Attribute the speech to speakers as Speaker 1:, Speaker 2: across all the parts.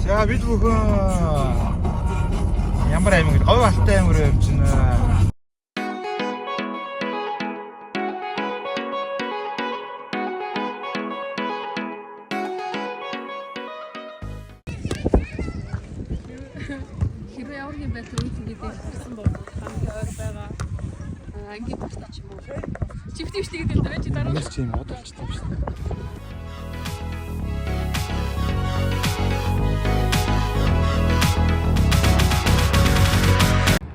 Speaker 1: За бид бүхэн ямар аймаг говь алтай аймаг руу явж байна.
Speaker 2: Хэрвээ аврагын байдлаар үйтгээд ирсэн бол хамгийн ойр байгаа ангийн постач юм уу? Чивтивч тэгээд л дөрөж дараа.
Speaker 1: Нэг тийм удалчтай юм шиг.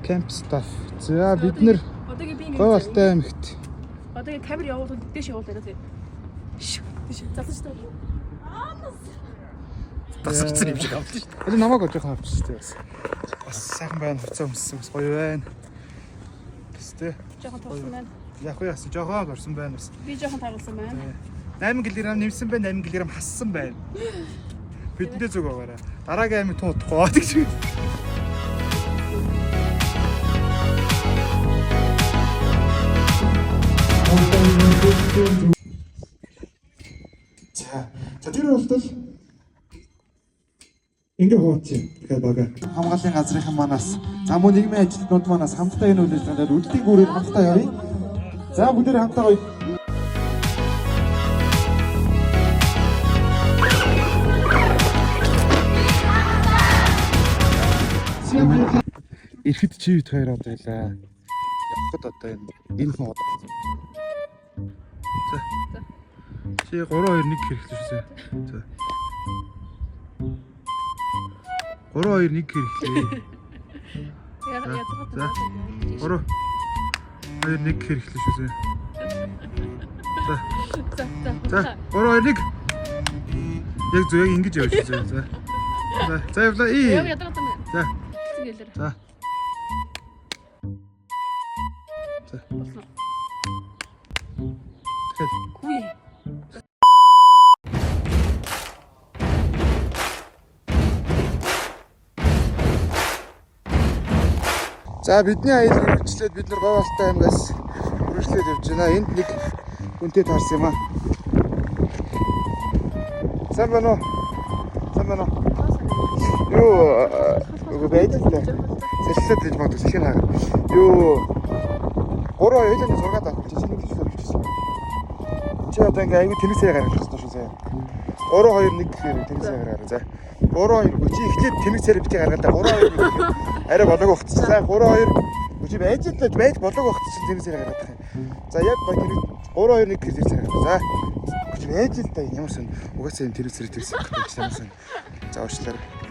Speaker 1: Camp staff. За бид нэр говь алтай аймагт.
Speaker 2: Одоо энэ камер явуулаад дэш явуулаад байна. Дэш залж таа.
Speaker 1: Тасарсан юм шиг авлаа шүү дээ. Энэ намайг жоохон авчих шүү дээ. Бас сайхан байна, хуцаа өмссөн, бас гоё байна. Тэстэй.
Speaker 2: Жоохон турсан байна.
Speaker 1: Яг уу яасан жоохон турсан байна бас.
Speaker 2: Би жоохон тагалсан байна.
Speaker 1: 8 кг нэмсэн байна, 8 кг хассан байна. Бидэндээ зүг байгаарай. Дараагийн аймаг тун утахгүй баадаг шиг. За тэр бол ингээ хооч юм. Тэгэхээр бага. Хамгааллын газрынхан манаас за мөн нийгмийн ажилтнууд манаас хамтдаа энэ үйлчлэгээр үлдийн гүрээр хамтдаа явъя. За бүгдээ хамтдаа гоё. Ирэхэд чи хэд хоёр одоо байлаа. Явхад одоо энэ хүн одоо. За. Чи 3 2 1 хэрэглэж шүү. За. 3 2 1 хэрэглэе.
Speaker 2: Яг
Speaker 1: За.
Speaker 2: язгаатай.
Speaker 1: 3 2 1 хэрэглэж шүү. За. За. 3 2 1. Яг зөв яг ингэж явж шүү. За. За явлаа.
Speaker 2: Яг язгаатай.
Speaker 1: За.
Speaker 2: Тэгэлэр.
Speaker 1: За. За.
Speaker 2: Болно.
Speaker 1: Тэгэхээр
Speaker 2: Хүй.
Speaker 1: за бидний аял хөвчлээд бид нар говь алтай аймгаас үргэлжлээд явж байна. Энд нэг хүнтэй таарсан юм аа. Сайн байна уу? Сайн байна уу? Юу байж тээ. Сэлсэд гэж бодож сэлхээ хаа. Юу 3 хоёулаа зургаад авах гэж нэг хэлсэн бичсэн. Чи одоо ингээ аягүй тэнэсээ гаргах хэрэгтэй шүү зэ. 3 2 1 гэхээр тэнэсээ гаргаарай за. 3 2 чи эхлээд тэнэсээр бити гаргаад 3 2 арай болоог ухчихсан. За 3 2 чи байж л байж болоог ухчихсан тэнэсээр гаргаад байгаа. За яг гоо тэр 3 2 1 гэхээр тэнэсээр гаргаад. За чи байж л та ямар сон угаасаа энэ тэнэсээр тэнэсээр гаргаад ямар сон. За уучлаарай.